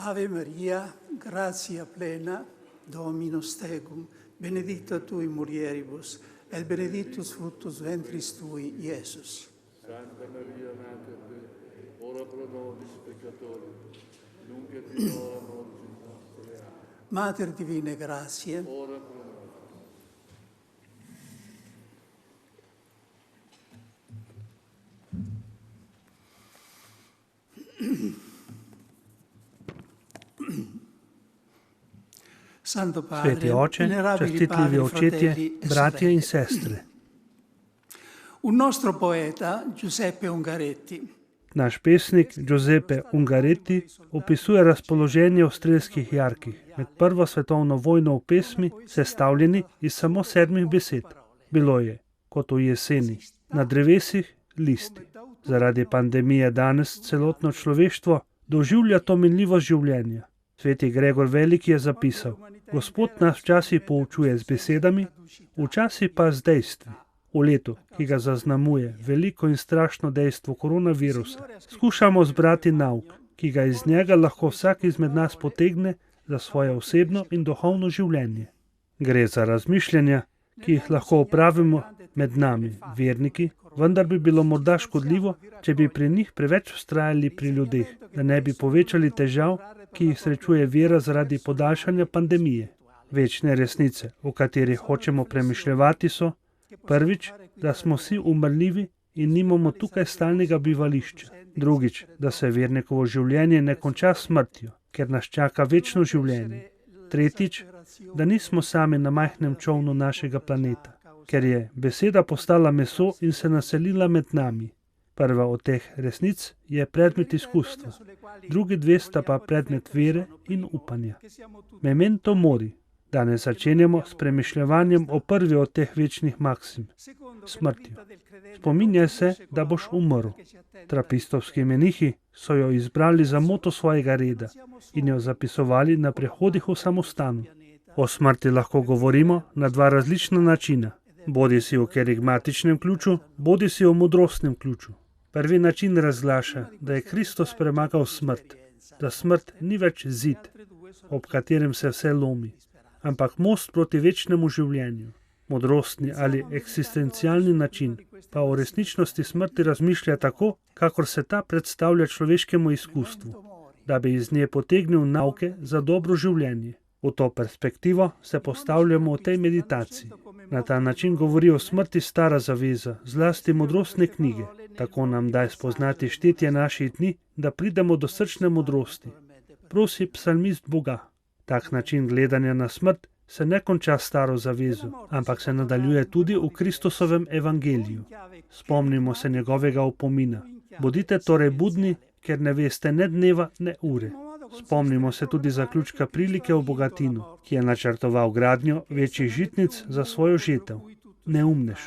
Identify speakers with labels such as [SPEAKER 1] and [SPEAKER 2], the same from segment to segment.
[SPEAKER 1] Ave Maria, gratia plena, Dominus tecum, benedicta tui mulieribus, et benedictus fructus ventris tui, Iesus.
[SPEAKER 2] Santa Maria Mater Dei, ora pro nobis peccatoribus, nunc et in hora mortis nostre. Amen.
[SPEAKER 1] Mater divine gratiae,
[SPEAKER 2] Ora pro nobis.
[SPEAKER 1] Santo
[SPEAKER 3] Sveti
[SPEAKER 1] Padre,
[SPEAKER 3] oče,
[SPEAKER 1] venerabili
[SPEAKER 3] častitljivi
[SPEAKER 1] padri,
[SPEAKER 3] očetje,
[SPEAKER 1] fratelli e
[SPEAKER 3] bratje in
[SPEAKER 1] sorelle.
[SPEAKER 3] sestre.
[SPEAKER 1] Un nostro poeta, Giuseppe Ungaretti,
[SPEAKER 3] Naš pesnik Giuseppe Ungaretti opisuje razpoloženje v strelskih jarkih med prvo svetovno vojno v pesmi, sestavljeni iz samo 7 besed. Bilo je, kot v jeseni, na drevesih listi. Zaradi pandemije danes celotno človeštvo doživlja to minljivost življenja. Sveti Gregor Veliki je zapisal: Gospod nas včasih poučuje z besedami, včasih pa z dejstvi. V letu, ki ga zaznamuje veliko in strašno dejstvo koronavirusa, skušamo zbrati nauk, ki ga iz njega lahko vsak izmed nas potegne za svoje osebno in duhovno življenje. Gre za razmišljanja, ki jih lahko opravimo med nami, verniki, vendar bi bilo morda škodljivo, če bi pri njih preveč vztrajali pri ljudeh, da ne bi povečali težav, ki jih srečuje vera zaradi podaljšanja pandemije. Večne resnice, o katerih hočemo premišljevati, so: prvič, da smo vsi umrljivi in nimamo tukaj stalnega bivališča. Drugič, da se vernikovo življenje ne konča s smrtjo, ker nas čaka večno življenje. Tretjič, da nismo sami na majhnem čolnu našega planeta, ker je beseda postala meso in se naselila med nami. Prva od teh resnic je predmet izkustva, drugi dve sta pa predmet vere in upanja. Memento mori. Danes začenjamo s premišljevanjem o prvi od teh večnih maksim, smrtjo. Spominjaj se, da boš umrl. Trapistovski menihi so jo izbrali za moto svojega reda in jo zapisovali na prehodih v samostanu. O smrti lahko govorimo na dva različna načina, bodisi v kerigmatičnem ključu, bodisi v modrostnem ključu. Prvi način razglaša, da je Kristus premagal smrt, da smrt ni več zid, ob katerem se vse lomi, ampak most proti večnemu življenju. Modrostni ali eksistencialni način pa o resničnosti smrti razmišlja tako, kakor se ta predstavlja človeškemu izkustvu, da bi iz nje potegnil nauke za dobro življenje. V to perspektivo se postavljamo v tej meditaciji. Na ta način govori o smrti stara zaveza, zlasti modrostne knjige. Tako nam daj spoznati štetje naših dni, da pridemo do srčne modrosti. Prosi psalmist Boga. Tak način gledanja na smrt se ne konča staro zavezo, ampak se nadaljuje tudi v Kristusovem evangeliju. Spomnimo se njegovega opomina. Bodite torej budni, ker ne veste ne dneva, ne ure. Spomnimo se tudi zaključka prilike v Bogatinu, ki je načrtoval gradnjo večjih žitnic za svojo žetev. Neumnež.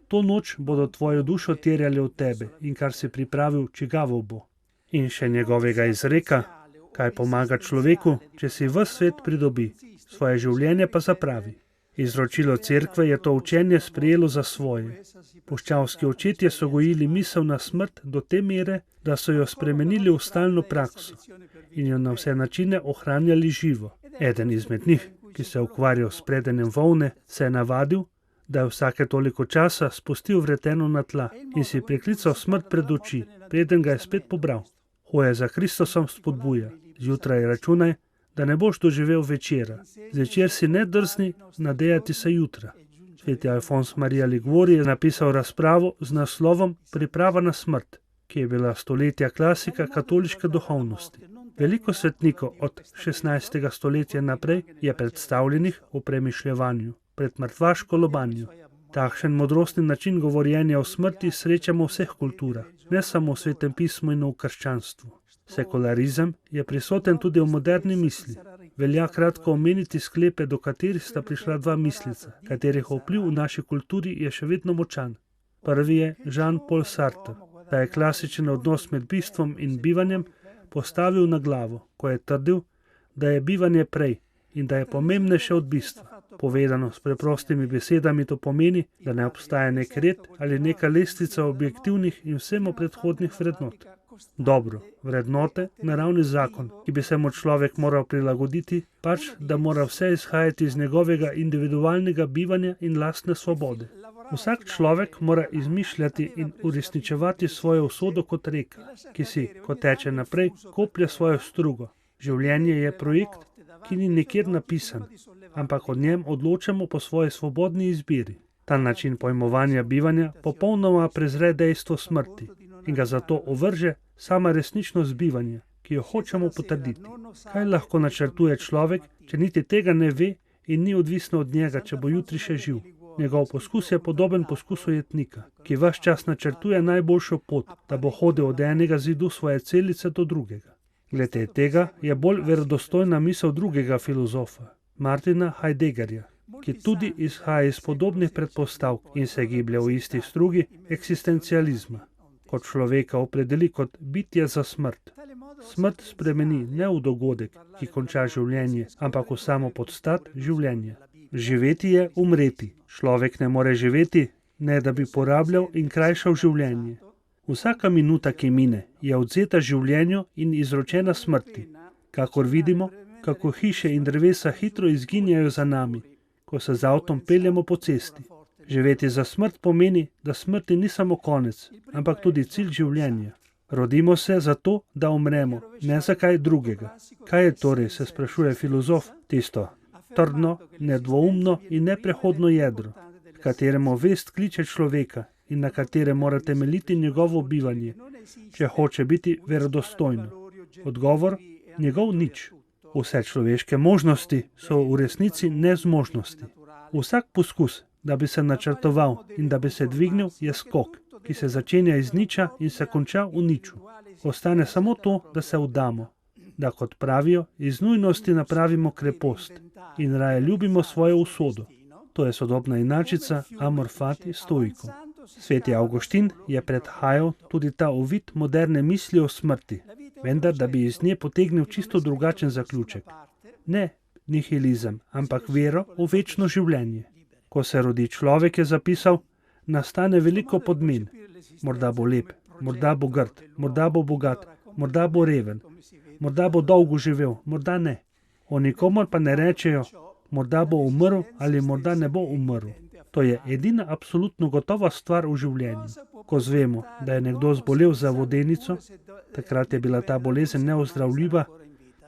[SPEAKER 3] To noč bodo tvojo dušo terjali od tebe in kar si pripravil, čigavo bo. In še njegovega izreka: kaj pomaga človeku, če si ves svet pridobi, svoje življenje pa zapravi. Izročilo cerkve je to učenje sprejelo za svoje. Puščavski očetje so gojili misel na smrt do te mere, da so jo spremenili v stalno prakso in jo na vse načine ohranjali živo. Eden izmed njih, ki se je ukvarjal s predenjem volne, se je navadil, da je vsake toliko časa spustil vreteno na tla in si priklical smrt pred oči, preden ga je spet pobral. Hoja za Kristusom spodbuja. Zjutraj računaj, da ne boš doživel večera. Zvečer si ne drzni nadejati se jutra. Sveti Alfons Maria Liguori je napisal razpravo z naslovom Priprava na smrt, ki je bila stoletja klasika katoliške duhovnosti. Veliko svetnikov od 16. stoletja naprej je predstavljenih v premišljevanju pred mrtvaško lobanjo. Takšen modrostni način govorjenja o smrti srečamo v vseh kulturah, ne samo v Svetem pismu in v krščanstvu. Sekularizem je prisoten tudi v moderni misli. Velja kratko omeniti sklepe, do katerih sta prišla dva misleca, katerih vpliv v naši kulturi je še vedno močan. Prvi je Jean-Paul Sartre, da je klasičen odnos med bistvom in bivanjem postavil na glavo, ko je trdil, da je bivanje prej in da je pomembnejše od bistva. Povedano s preprostimi besedami to pomeni, da ne obstaja nek red ali neka lestvica objektivnih in vsemu predhodnih vrednot. Dobro, vrednote, naravni zakon, ki bi se mu človek moral prilagoditi, pač, da mora vse izhajati iz njegovega individualnega bivanja in lastne svobode. Vsak človek mora izmišljati in uresničevati svojo usodo kot reka, ki si, ko teče naprej, koplje svojo strugo. Življenje je projekt, ki ni nikjer napisan, ampak o njem odločamo po svoji svobodni izbiri. Ta način pojmovanja bivanja popolnoma prezre dejstvo smrti in ga zato ovrže sama resničnost bivanja, ki jo hočemo potrditi. Kaj lahko načrtuje človek, če niti tega ne ve in ni odvisno od njega, če bo jutri še živ? Njegov poskus je podoben poskusu jetnika, ki ves čas načrtuje najboljšo pot, da bo hodil od enega zidu svoje celice do drugega. Glede tega je bolj verodostojna misel drugega filozofa, Martina Heideggerja, ki tudi izhaja iz podobnih predpostavk in se giblje v isti strugi eksistencializma, kot človeka opredeli kot bitje za smrt. Smrt spremeni ne v dogodek, ki konča življenje, ampak v samo podstat življenja. Živeti je umreti. Človek ne more živeti, ne da bi porabljal in krajšal življenje. Vsaka minuta, ki mine, je odzeta življenju in izročena smrti. Kakor vidimo, kako hiše in drevesa hitro izginjajo za nami, ko se z avtom peljemo po cesti. Živeti za smrt pomeni, da smrti ni samo konec, ampak tudi cilj življenja. Rodimo se zato, da umremo, ne za kaj drugega. Kaj je torej, se sprašuje filozof, tisto trdno, nedvoumno in neprehodno jedro, v kateremu vest kliče človeka in na katerem mora temeljiti njegovo bivanje, če hoče biti verodostojno. Odgovor: njegov nič. Vse človeške možnosti so v resnici nezmožnosti. Vsak poskus, da bi se načrtoval in da bi se dvignil, je skok, ki se začenja iz niča in se konča v niču. Ostane samo to, da se vdamo, da, kot pravijo, iz nujnosti napravimo krepost in raje ljubimo svojo usodo. To je sodobna inačica amor fati stoikum. Sveti Avguštin je predhajal tudi ta uvid moderne misli o smrti, vendar da bi iz nje potegnil čisto drugačen zaključek. Ne nihilizem, ampak vero v večno življenje. Ko se rodi človek, je zapisal, nastane veliko podmen. Morda bo lep, morda bo grd, morda bo bogat, morda bo reven, morda bo dolgo živel, morda ne. O nikomor pa ne rečejo, morda bo umrl ali morda ne bo umrl. To je edina absolutno gotova stvar v življenju. Ko zvemo, da je nekdo zbolel za vodenico, takrat je bila ta bolezen neozdravljiva,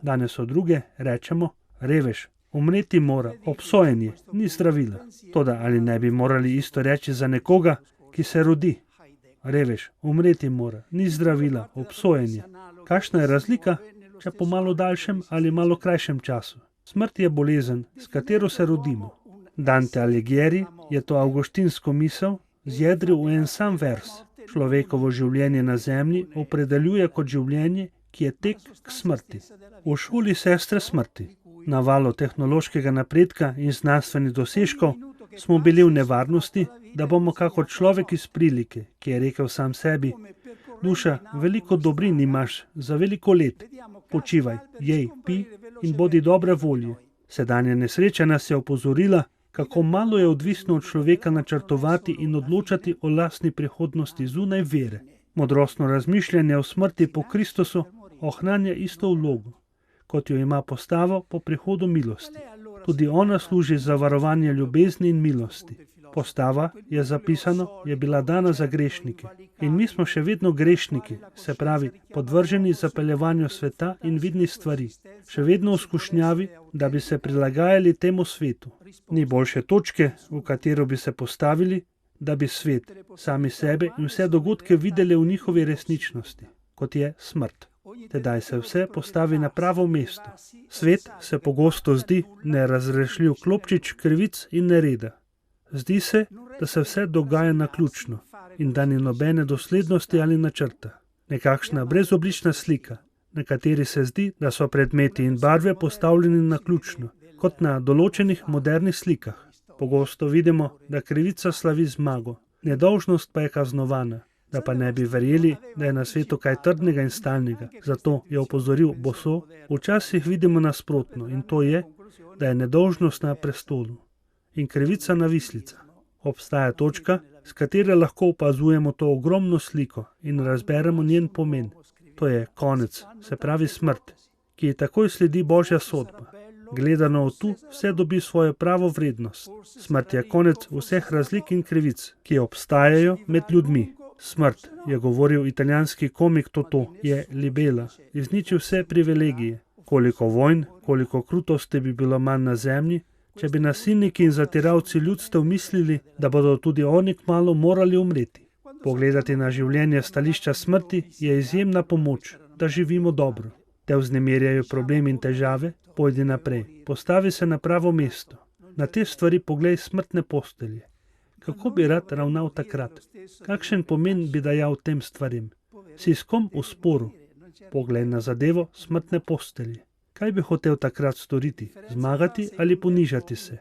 [SPEAKER 3] danes o druge rečemo, revež, umreti mora, obsojen je, ni zdravila. Toda ali ne bi morali isto reči za nekoga, ki se rodi? Revež, umreti mora, ni zdravila, obsojen je. Kakšna je razlika, če po malo daljšem ali malo krajšem času? Smrt je bolezen, s katero se rodimo. Dante Alighieri je to avguštinsko misel zjedril v en sam vers. Človekovo življenje na zemlji opredeljuje kot življenje, ki je tek k smrti. V šoli sestre smrti, na valu tehnološkega napredka in znanstvenih dosežkov, smo bili v nevarnosti, da bomo kakor človek iz prilike, ki je rekel sam sebi, duša, veliko dobrin imaš za veliko let, počivaj, jej, pi in bodi dobre volje. Sedanja nesreča nas je opozorila, kako malo je odvisno od človeka načrtovati in odločati o lastni prihodnosti zunaj vere. Modrostno razmišljanje o smrti po Kristusu ohranja isto vlogo, kot jo ima postava po prihodu milosti. Tudi ona služi za varovanje ljubezni in milosti. Postava, je zapisano, je bila dana za grešnike. In mi smo še vedno grešniki, se pravi, podvrženi zapeljevanju sveta in vidnih stvari. Še vedno v skušnjavi, da bi se prilagajali temu svetu. Ni boljše točke, v katero bi se postavili, da bi svet, sami sebe in vse dogodke videli v njihovi resničnosti, kot je smrt. Tedaj se vse postavi na pravo mesto. Svet se pogosto zdi nerazrešljiv klopčič krivic in nereda. Zdi se, da se vse dogaja naključno in da ni nobene doslednosti ali načrta. Nekakšna brezoblična slika, na kateri se zdi, da so predmeti in barve postavljeni naključno, kot na določenih modernih slikah. Pogosto vidimo, da krivica slavi zmago, nedolžnost pa je kaznovana. Da pa ne bi verjeli, da je na svetu kaj trdnega in stalnega. Zato je opozoril Boso, včasih vidimo nasprotno in to je, da je nedolžnost na prestolu in krivica na vislica. Obstaja točka, s katere lahko opazujemo to ogromno sliko in razberemo njen pomen. to je konec, se pravi smrt, ki ji takoj sledi Božja sodba. Gledano od tu, vse dobi svojo pravo vrednost. Smrt je konec vseh razlik in krivic, ki obstajajo med ljudmi. Smrt, je govoril italijanski komik Totò, je libela, izniči vse privilegije. Koliko vojn, koliko krutosti bi bilo manj na zemlji, če bi nasilniki in zatiralci ljudstev mislili, da bodo tudi oni kmalu morali umreti. Pogledati na življenje stališča smrti je izjemna pomoč, da živimo dobro. Te vznemirjajo problemi in težave, pojdi naprej, postavi se na pravo mesto. Na te stvari poglej smrtne postelje. Kako bi rad ravnal takrat? Kakšen pomen bi dajal tem stvarim? Si s kom v sporu? Poglej na zadevo smrtne postelje. Kaj bi hotel takrat storiti? Zmagati ali ponižati se?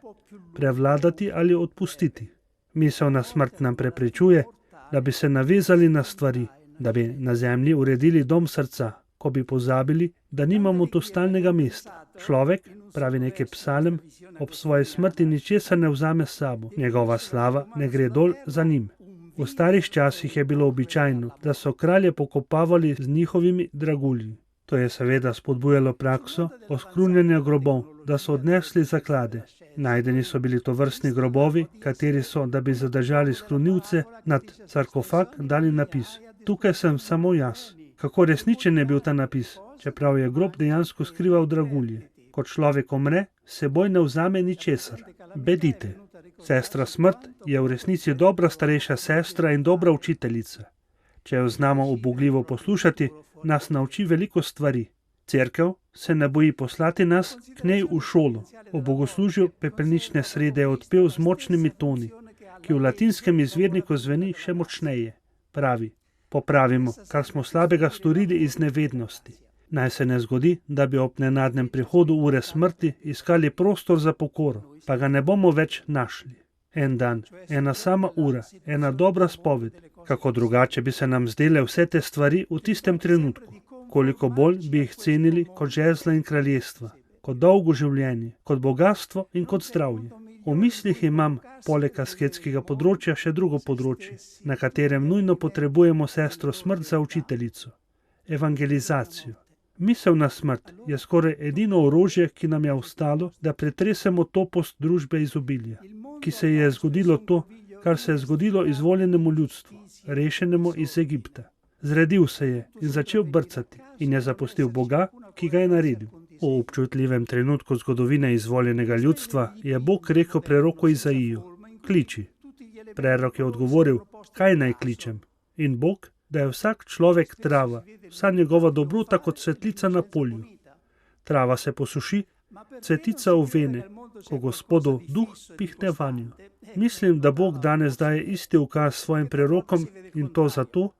[SPEAKER 3] Prevladati ali odpustiti? Misel na smrt nam preprečuje, da bi se navezali na stvari, da bi na zemlji uredili dom srca, ko bi pozabili, da nimamo tu stalnega mesta. Človek, pravi neki psalem, ob svoji smrti ničesar ne vzame s sabo, njegova slava ne gre dol za njim. V starih časih je bilo običajno, da so kralje pokopavali z njihovimi dragulji. To je seveda spodbujalo prakso oskrunjanja grobov, da so odnesli zaklade. Najdeni so bili tovrstni grobovi, kateri so, da bi zadržali skrunilce, nad sarkofag dali napis: "Tukaj sem samo jaz." Kako resničen je bil ta napis, čeprav je grob dejansko skrival dragulje. Ko človek umre, seboj ne vzame ničesar. Bedite. Sestra smrt je v resnici dobra starejša sestra in dobra učiteljica. Če jo znamo ubogljivo poslušati, nas nauči veliko stvari. Cerkev se ne boji poslati nas k njej v šolo. V bogoslužju pepelnične srede je odpev z močnimi toni, ki v latinskem izvirniku zveni še močneje. Pravi: popravimo, kar smo slabega storili iz nevednosti. Naj se ne zgodi, da bi ob nenadnem prihodu ure smrti iskali prostor za pokoro, pa ga ne bomo več našli. En dan, ena sama ura, ena dobra spoved. Kako drugače bi se nam zdele vse te stvari v tistem trenutku. Koliko bolj bi jih cenili kot žezla in kraljestva, kot dolgo življenje, kot bogatstvo in kot zdravje. V mislih imam, poleg asketskega področja, še drugo področje, na katerem nujno potrebujemo sestro smrt za učiteljico. Evangelizacijo. Misel na smrt je skoraj edino orožje, ki nam je ostalo, da pretresemo topost družbe izobilja, ki se je zgodilo to, kar se je zgodilo izvoljenemu ljudstvu, rešenemu iz Egipta. Zredil se je in začel brcati in je zapustil Boga, ki ga je naredil. V občutljivem trenutku zgodovine izvoljenega ljudstva je Bog rekel preroku Izaiju: kliči. Prerok je odgovoril: kaj naj kličem? In Bog, da je vsak človek trava, vsa njegova dobrota kot cvetlica na polju. Trava se posuši, cvetica uvene, ko Gospodov duh pihne vanjo. Mislim, da Bog danes daje isti ukaz svojim prerokom, in to zato,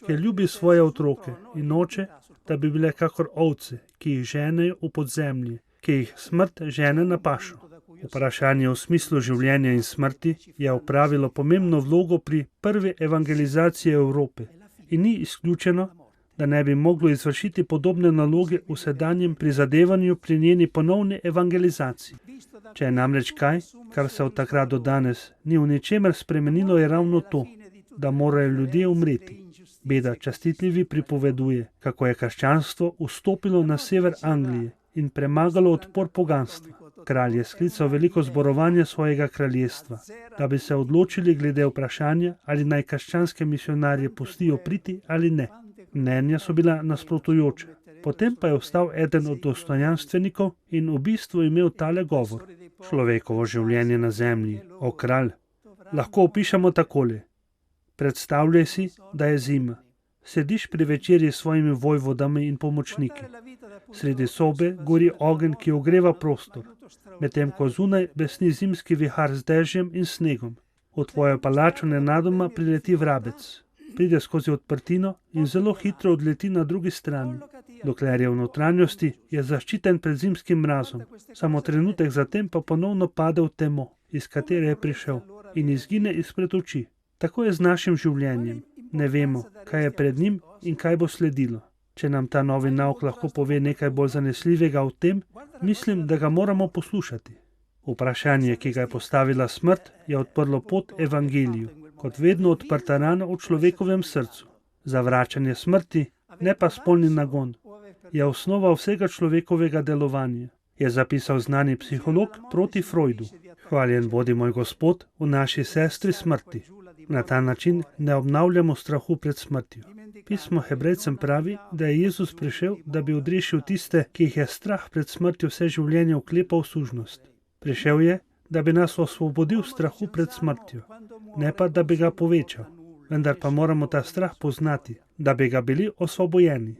[SPEAKER 3] ker ljubi svoje otroke in noče, da bi bile kakor ovce, ki jih ženejo v podzemlje, ki jih smrt žene na pašo. Vprašanje o smislu življenja in smrti je opravilo pomembno vlogo pri prvi evangelizaciji Evrope in ni izključeno, da ne bi moglo izvršiti podobne naloge v sedanjem prizadevanju pri njeni ponovni evangelizaciji. Če je namreč kaj, kar se od takrat do danes ni v ničemer spremenilo, je ravno to, da morajo ljudje umreti. Beda častitljivi pripoveduje, kako je krščanstvo vstopilo na sever Anglije in premagalo odpor poganstva. Kralj je sklical veliko zborovanje svojega kraljestva, da bi se odločili glede vprašanja, ali naj krščanske misionarje pustijo priti ali ne. Mnenja so bila nasprotujoča. Potem pa je vstal eden od dostojanstvenikov in v bistvu imel tale govor: človekovo življenje na zemlji, o kralj, lahko opišemo takole. Predstavljaj si, da je zima. Sediš pri večerji s svojimi vojvodami in pomočniki. Sredi sobe gori ogenj, ki ogreva prostor, medtem ko zunaj besni zimski vihar z dežjem in snegom. V tvojo palačo nenadoma prileti vrabec. Pride skozi odprtino in zelo hitro odleti na drugi strani. Dokler je v notranjosti, je zaščiten pred zimskim mrazom. Samo trenutek zatem pa ponovno pade v temo, iz katere je prišel, in izgine izpred oči. Tako je z našim življenjem. Ne vemo, kaj je pred njim in kaj bo sledilo. Če nam ta novi nauk lahko pove nekaj bolj zanesljivega o tem, mislim, da ga moramo poslušati. Vprašanje, ki ga je postavila smrt, je odprlo pot evangeliju, kot vedno odprta rana v človekovem srcu. Zavračanje smrti ne pa spolni nagon, je osnova vsega človekovega delovanja, je zapisal znani psiholog proti Freudu. Hvaljen bodi moj Gospod v naši sestri smrti. Na ta način ne obnavljamo strahu pred smrtjo. Pismo Hebrejcem pravi, da je Jezus prišel, da bi odrešil tiste, ki jih je strah pred smrtjo vse življenje vklepal v sužnost. Prišel je, da bi nas osvobodil strahu pred smrtjo, ne pa, da bi ga povečal. Vendar pa moramo ta strah poznati, da bi ga bili osvobojeni.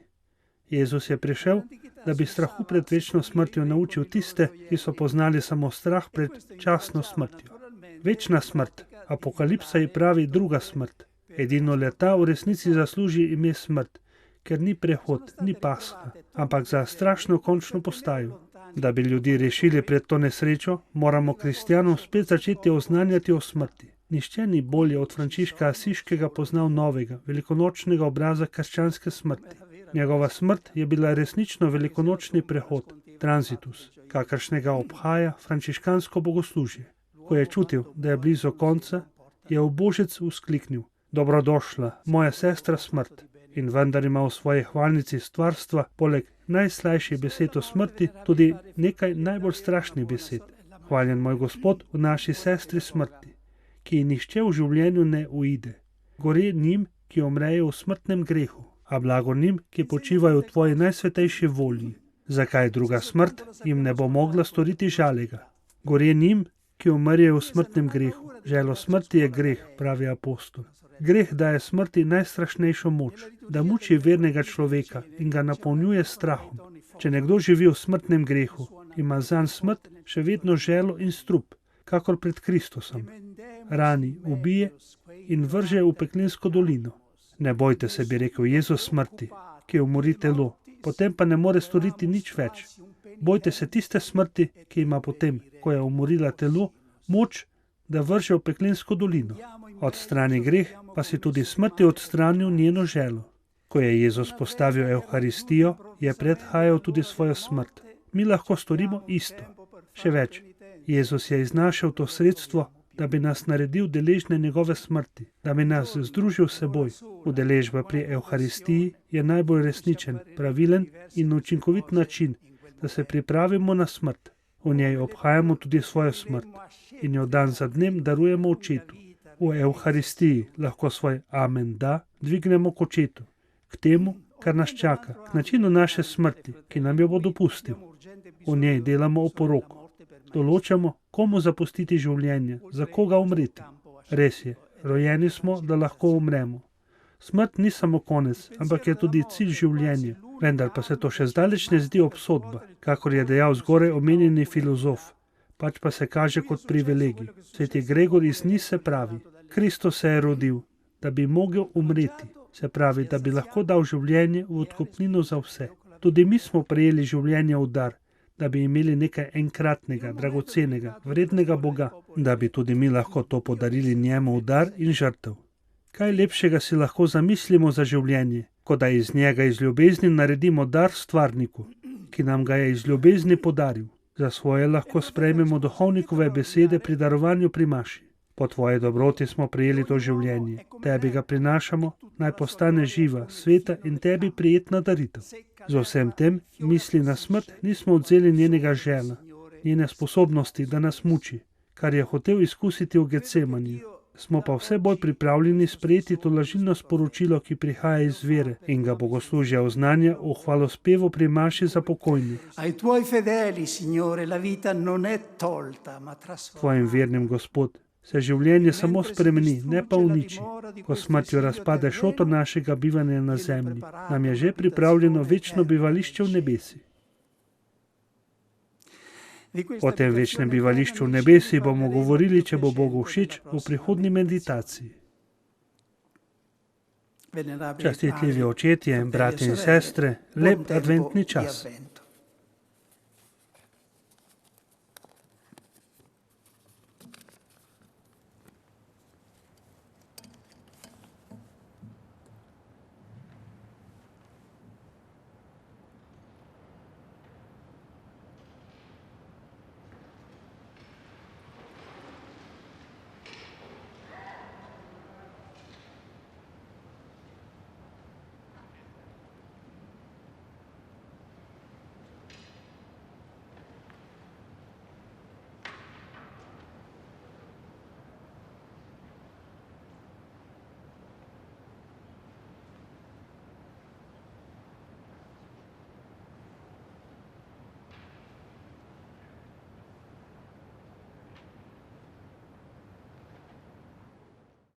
[SPEAKER 3] Jezus je prišel, da bi strahu pred večno smrtjo naučil tiste, ki so poznali samo strah pred časno smrtjo. Večna smrt, Apokalipsa ji pravi druga smrt. Edino le ta v resnici zasluži ime smrt, ker ni prehod, ni pasha, ampak za strašno končno postajo. Da bi ljudi rešili pred to nesrečo, moramo kristjanom spet začeti oznanjati o smrti. Nihče ni bolje od Frančiška Asiškega poznal novega, velikonočnega obraza krščanske smrti. Njegova smrt je bila resnično velikonočni prehod, transitus, kakršnega obhaja frančiškansko bogoslužje. Ko je čutil, da je blizu konca, je v božec vzkliknil: Dobrodošla, moja sestra smrt. In vendar ima v svoji hvalnici stvarstva poleg najslajših besed o smrti tudi nekaj najbolj strašnih besed. Hvaljen moj Gospod v naši sestri smrti, ki ji nihče v življenju ne uide. Gore njim, ki umrejo v smrtnem grehu, a blago njim, ki počivajo v tvoji najsvetejši volji. Zakaj druga smrt jim ne bo mogla storiti žalega? Gore njim, ki umrejo v smrtnem grehu. Želo smrti je greh, pravi apostol. Greh daje smrti najstrašnejšo moč, da muči vernega človeka in ga napolnjuje strahom. Če nekdo živi v smrtnem grehu, ima zanj smrt še vedno želo in strup, kakor pred Kristusom. Rani, ubije in vrže v peklensko dolino. Ne bojte se, bi rekel Jezus smrti, ki umori telo, potem pa ne more storiti nič več. Bojte se tiste smrti, ki ima potem, ko je umorila telo, moč, da vrže v peklensko dolino. Odstrani greh, pa si tudi smrti odstranil njeno želo. Ko je Jezus postavil Evharistijo, je predhajal tudi svojo smrt. Mi lahko storimo isto. Še več, Jezus je iznašel to sredstvo, da bi nas naredil deležne njegove smrti, da bi nas združil s seboj. Udeležba pri Evharistiji je najbolj resničen, pravilen in učinkovit način, da se pripravimo na smrt. V njej obhajamo tudi svojo smrt in jo dan za dnem darujemo očetu. V Evharistiji lahko svoj amen da dvignemo k očetu, k temu, kar nas čaka, k načinu naše smrti, ki nam jo bo dopustil. V njej delamo oporoko. Določamo, komu zapustiti življenje, za koga umreti. Res je, rojeni smo, da lahko umremo. Smrt ni samo konec, ampak je tudi cilj življenja. Vendar pa se to še zdaleč ne zdi obsodba, kakor je dejal zgoraj omenjeni filozof, pač pa se kaže kot privilegij. Sveti Gregor iz Nise pravi: Kristus se je rodil, da bi mogel umreti, se pravi, da bi lahko dal življenje v odkupnino za vse. Tudi mi smo prejeli življenje v dar, da bi imeli nekaj enkratnega, dragocenega, vrednega Boga, da bi tudi mi lahko to podarili njemu v dar in žrtev. Kaj lepšega si lahko zamislimo za življenje, kot da iz njega iz ljubezni naredimo dar stvarniku, ki nam ga je iz ljubezni podaril. Za svoje lahko sprejmemo duhovnikove besede pri darovanju pri maši. Po tvoji dobroti smo prijeli to življenje, tebi ga prinašamo, naj postane živa, sveta in tebi prijetna daritev. Z vsem tem misli na smrt nismo odzeli njenega žela, njene sposobnosti, da nas muči, kar je hotel izkusiti v Getsemaniju. Smo pa vse bolj pripravljeni sprejeti to lažilno sporočilo, ki prihaja iz vere in ga bogoslužja oznanja v hvalospevu pri maši za pokojni. Tvojim vernim, Gospod, se življenje samo spremeni, ne pa uniči. Ko smrtjo razpade šotor našega bivanja na zemlji, nam je že pripravljeno večno bivališče v nebesi. O tem večnem bivališču v nebesi bomo govorili, če bo Bogu všeč, v prihodnji meditaciji. Častitljivi očetje, bratje in sestre, lep adventni čas.